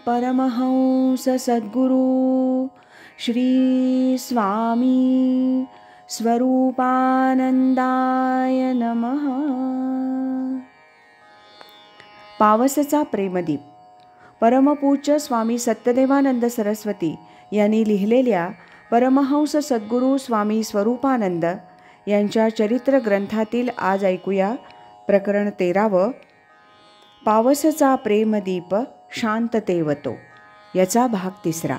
परमहंस सद्गुरु श्री स्वामी स्वरूपानंदाय नमः। पावसचा प्रेमदीप परमपूज्य स्वामी सत्यदेवानंद सरस्वती यांनी लिहिलेल्या परमहंस सद्गुरू स्वामी स्वरूपानंद यांच्या चरित्र ग्रंथातील आज ऐकूया प्रकरण 13 पावसचा प्रेमदीप शांततेवतो याचा भाग 3।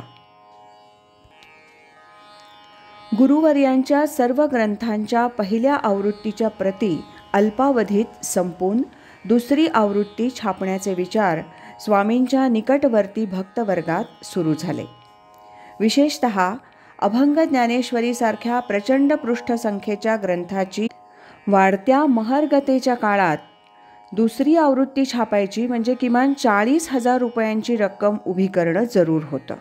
गुरुवर्यांच्या सर्व ग्रंथांच्या पहिल्या आवृत्तीच्या प्रती अल्पावधीत संपून दुसरी आवृत्ती छापण्याचे विचार स्वामींच्या निकटवर्ती भक्तवर्गात सुरू झाले। विशेषतः अभंग ज्ञानेश्वरीसारख्या प्रचंड पृष्ठसंख्येच्या ग्रंथाची वाढत्या महर्गतेच्या काळात दुसरी आवृत्ती छापायची म्हणजे किमान 40,000 रुपयांची रक्कम उभी करणं जरूर होतं।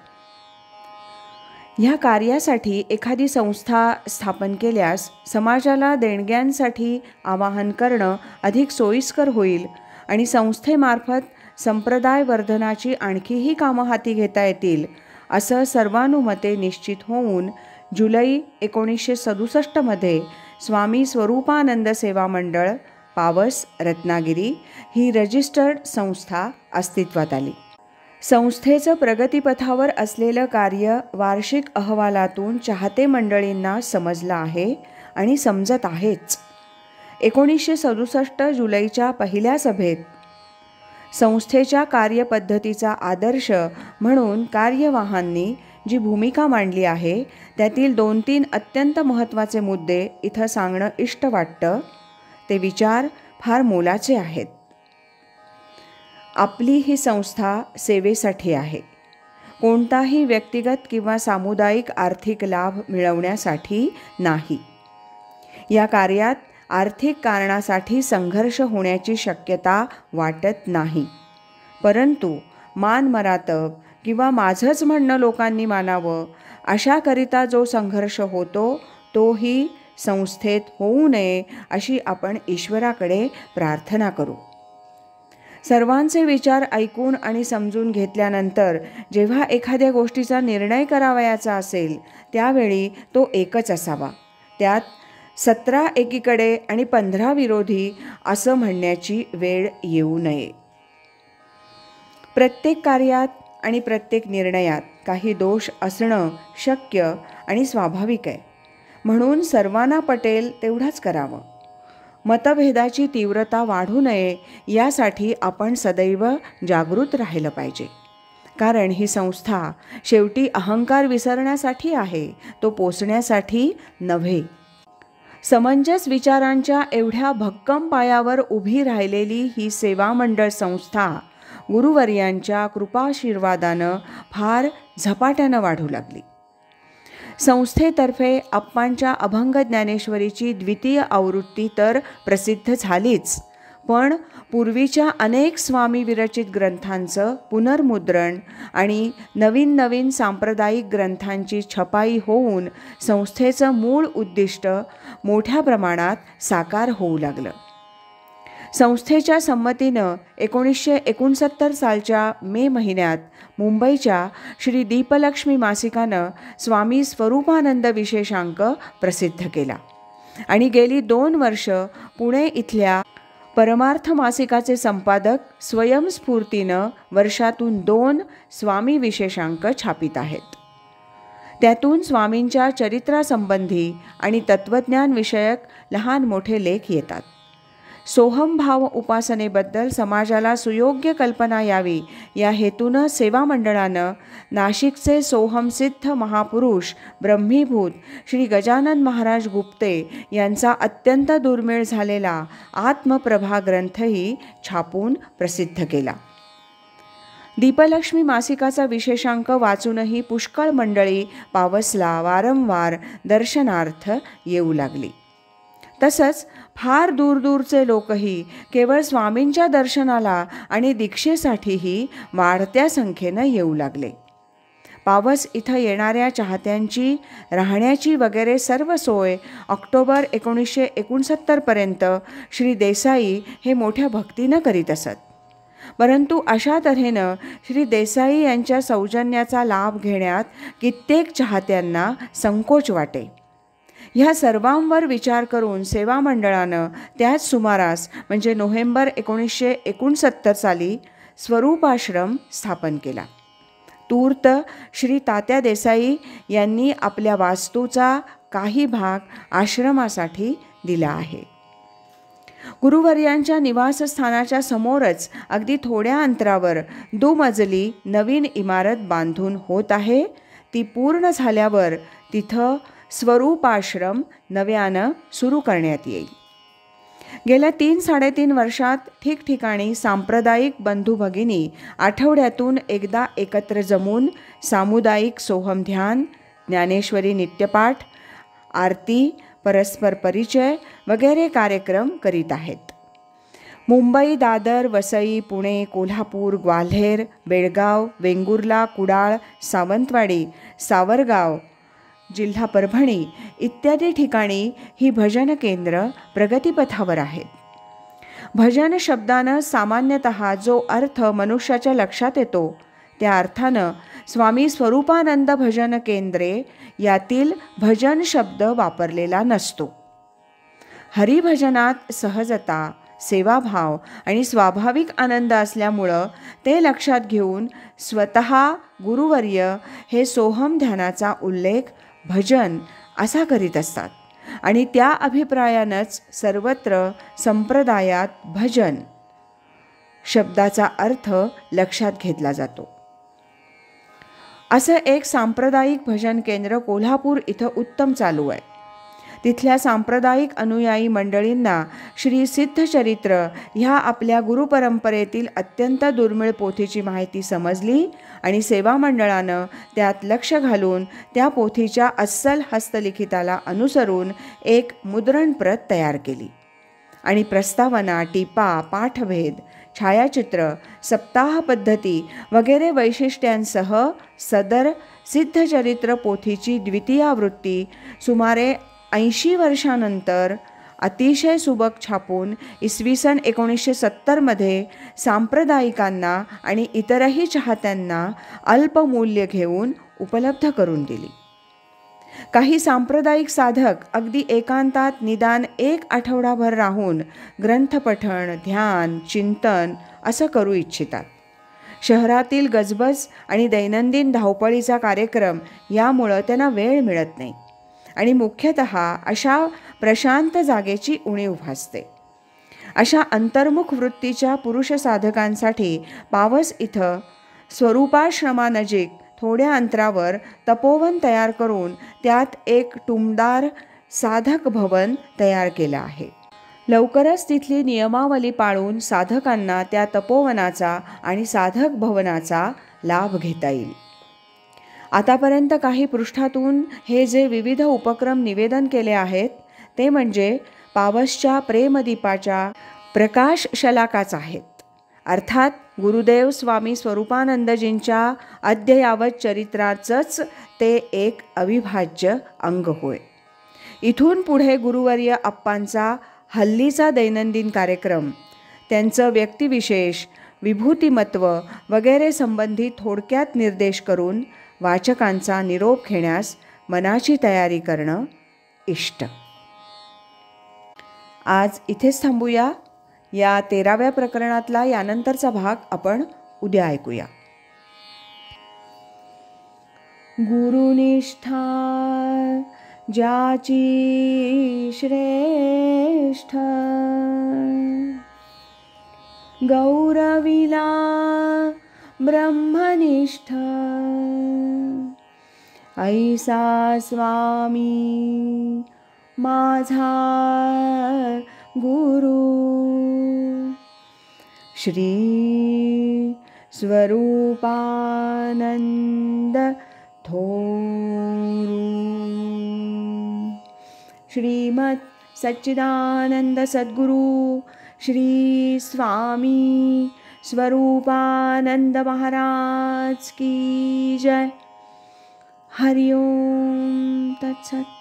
ह्या कार्यासाठी एखादी संस्था स्थापन केल्यास समाजाला देणग्यांसाठी आवाहन करणं अधिक सोयीस्कर होईल आणि संस्थेमार्फत संप्रदाय वर्धनाची आणखीही कामं हाती घेता येतील असं सर्वानुमते निश्चित होऊन जुलै 1967 मध्ये स्वामी स्वरूपानंद सेवा मंडळ पावस रत्नागिरी ही रजिस्टर्ड संस्था अस्तित्वात आली। संस्थेचं प्रगतीपथावर असलेलं कार्य वार्षिक अहवालातून चाहते मंडळींना समजलं आहे आणि समजत आहेच। 1967 जुलैच्या पहिल्या सभेत संस्थेच्या कार्यपद्धतीचा आदर्श म्हणून कार्यवाहांनी जी भूमिका मांडली आहे त्यातील 2-3 अत्यंत महत्त्वाचे मुद्दे इथं सांगणं इष्ट वाटतं। ते विचार फार मोलाचे आहेत। आपली ही संस्था सेवेसाठी आहे, कोणताही व्यक्तिगत किंवा सामुदायिक आर्थिक लाभ मिळवण्यासाठी नाही। या कार्यात आर्थिक कारणासाठी संघर्ष होण्याची शक्यता वाटत नाही, परंतु मानमरातब किंवा माझंच म्हणणं लोकांनी मानावं अशाकरिता जो संघर्ष होतो तोही संस्थेत होऊ नये अशी आपण ईश्वराकडे प्रार्थना करू। सर्वांचे विचार ऐकून आणि समजून घेतल्यानंतर जेव्हा एखाद्या गोष्टीचा निर्णय करावयाचा असेल त्यावेळी तो एकच असावा, त्यात 17 एकीकडे आणि 15 विरोधी असं म्हणण्याची वेळ येऊ नये। प्रत्येक कार्यात आणि प्रत्येक निर्णयात काही दोष असणं शक्य आणि स्वाभाविक आहे, म्हणून सर्वांना पटेल तेवढाच करावं। मतभेदाची तीव्रता वाढू नये यासाठी आपण सदैव जागृत राहिलं पाहिजे, कारण ही संस्था शेवटी अहंकार विसरण्यासाठी आहे, तो पोचण्यासाठी नव्हे। समंजस विचारांच्या एवढ्या भक्कम पायावर उभी राहिलेली ही सेवा मंडळ संस्था गुरुवर्यांच्या कृपाशीर्वादानं फार झपाट्यानं वाढू लागली। संस्थेतर्फे अप्पांच्या अभंग ज्ञानेश्वरीची द्वितीय आवृत्ती तर प्रसिद्ध झालीच, पण पूर्वीच्या अनेक स्वामी विरचित ग्रंथांचं पुनर्मुद्रण आणि नवीन नवीन सांप्रदायिक ग्रंथांची छपाई होऊन संस्थेचं मूळ उद्दिष्ट मोठ्या प्रमाणात साकार होऊ लागलं। संस्थेच्या संमतीनं 1969 सालच्या मे महिन्यात मुंबईच्या श्री दीपलक्ष्मी मासिकानं स्वामी स्वरूपानंद विशेषांक प्रसिद्ध केला आणि गेली 2 वर्ष पुणे इथल्या परमार्थ मासिकाचे संपादक स्वयंस्फूर्तीनं वर्षातून 2 स्वामी विशेषांक छापित आहेत। त्यातून स्वामींच्या चरित्रासंबंधी आणि तत्त्वज्ञान विषयक लहान मोठे लेख येतात। सोहमभाव उपासनेबद्दल समाजाला सुयोग्य कल्पना यावी या हेतूनं सेवा मंडळानं नाशिकचे सोहमसिद्ध महापुरुष ब्रह्मीभूत श्री गजानन महाराज गुप्ते यांचा अत्यंत दुर्मिळ झालेला आत्मप्रभा ग्रंथही छापून प्रसिद्ध केला। दीपलक्ष्मी मासिकाचा विशेषांक वाचूनही पुष्कळ मंडळी पावसला वारंवार दर्शनार्थ येऊ लागली। तसंच फार दूरदूरचे लोकही केवळ स्वामींच्या दर्शनाला आणि दीक्षेसाठीही वाढत्या संख्येनं येऊ लागले। पावस इथं येणाऱ्या चाहत्यांची राहण्याची वगैरे सर्व सोय ऑक्टोबर 1969 पर्यंत श्री देसाई हे मोठ्या भक्तीनं करीत असत। परंतु अशा तऱ्हेनं श्री देसाई यांच्या सौजन्याचा लाभ घेण्यात कित्येक चाहत्यांना संकोच वाटे. ह्या सर्वांवर विचार करून सेवा मंडळानं त्याच सुमारास म्हणजे नोव्हेंबर 1969 साली स्वरूपाश्रम स्थापन केला. तूर्त श्री तात्या देसाई यांनी आपल्या वास्तूचा काही भाग आश्रमासाठी दिला आहे. गुरुवर्यांच्या निवासस्थानाच्या समोरच अगदी थोड्या अंतरावर दुमजली नवीन इमारत बांधून होत आहे. ती पूर्ण झाल्यावर तिथं स्वरूपाश्रम नव्यानं सुरू करण्यात येईल. गेल्या 3-3.5 वर्षात ठिकठिकाणी सांप्रदायिक बंधू भगिनी आठवड्यातून एकदा एकत्र जमून सामुदायिक सोहम ध्यान, ज्ञानेश्वरी नित्यपाठ, आरती, परस्पर परिचय वगैरे कार्यक्रम करीत आहेत. मुंबई, दादर, वसई, पुणे, कोल्हापूर, ग्वाल्हेर, बेळगाव, वेंगुर्ला, कुडाळ, सावंतवाडी, सावरगाव, जिल्हा परभणी इत्यादी ठिकाणी ही भजन केंद्र प्रगतीपथावर आहेत. भजन शब्दानं सामान्यतः जो अर्थ मनुष्याच्या लक्षात येतो त्या अर्थानं स्वामी स्वरूपानंद भजन केंद्रे यातील भजन शब्द वापरलेला नसतो. हरिभजनात सहजता, सेवाभाव आणि स्वाभाविक आनंद असल्यामुळं ते लक्षात घेऊन स्वतः गुरुवर्य हे सोहम ध्यानाचा उल्लेख भजन असा करीत असतात आणि त्या अभिप्रायानंच सर्वत्र संप्रदायात भजन शब्दाचा अर्थ लक्षात घेतला जातो. असं एक सांप्रदायिक भजन केंद्र कोल्हापूर इथं उत्तम चालू आहे. तिथल्या सांप्रदायिक अनुयायी मंडळींना श्री सिद्धचरित्र ह्या आपल्या गुरुपरंपरेतील अत्यंत दुर्मिळ पोथीची माहिती समजली आणि सेवा मंडळानं त्यात लक्ष घालून त्या पोथीच्या अस्सल हस्तलिखिताला अनुसरून एक मुद्रणप्रत तयार केली आणि प्रस्तावना, टीपा, पाठभेद, छायाचित्र, सप्ताह पद्धती वगैरे वैशिष्ट्यांसह सदर सिद्धचरित्र पोथीची द्वितीयावृत्ती सुमारे 80 वर्षानंतर अतिशय सुबक छापून इसवी सन 1970 सांप्रदायिकांना आणि इतरही चाहत्यांना अल्पमूल्य घेऊन उपलब्ध करून दिली. काही सांप्रदायिक साधक अगदी एकांतात निदान 1 आठवडाभर राहून ग्रंथपठण, ध्यान, चिंतन असं करू इच्छितात. शहरातील गजबज आणि दैनंदिन धावपळीचा कार्यक्रम यामुळं त्यांना वेळ मिळत नाही आणि मुख्यतः अशा प्रशांत जागेची उणीव भासते. अशा अंतर्मुख वृत्तीच्या पुरुष साधकांसाठी पावस इथं स्वरूपाश्रमानजीक थोड्या अंतरावर तपोवन तयार करून त्यात एक टुमदार साधक भवन तयार केलं आहे. लवकरच तिथली नियमावली पाळून साधकांना त्या तपोवनाचा आणि साधक भवनाचा लाभ घेता येईल. आतापर्यंत काही पृष्ठातून हे जे विविध उपक्रम निवेदन केले आहेत ते म्हणजे पावसच्या प्रेमदीपाच्या प्रकाश शलाकाच आहेत. अर्थात गुरुदेव स्वामी स्वरूपानंदजींच्या अद्ययावत चरित्राचंच ते एक अविभाज्य अंग होय. इथून पुढे गुरुवर्य अप्पांचा हल्लीचा दैनंदिन कार्यक्रम, त्यांचं व्यक्तिविशेष, विभूतिमत्व वगैरे संबंधी थोडक्यात निर्देश करून वाचकांचा निरोप घेण्यास मनाची तयारी करणं इष्ट. आज इथेच थांबूया. या 13व्या प्रकरणातला यानंतरचा भाग आपण उद्या ऐकूया. गुरुनिष्ठा ज्याची श्रेष्ठ, गौरविला ब्रह्मनिष्ठ, ऐसा स्वामी माझा गुरु, श्री स्वरूपानंद थोरू. श्रीमद सच्चिदानंद सद्गुरु श्री स्वामी स्वरूपानंद महाराज की जय. हरि ओम तत्सत.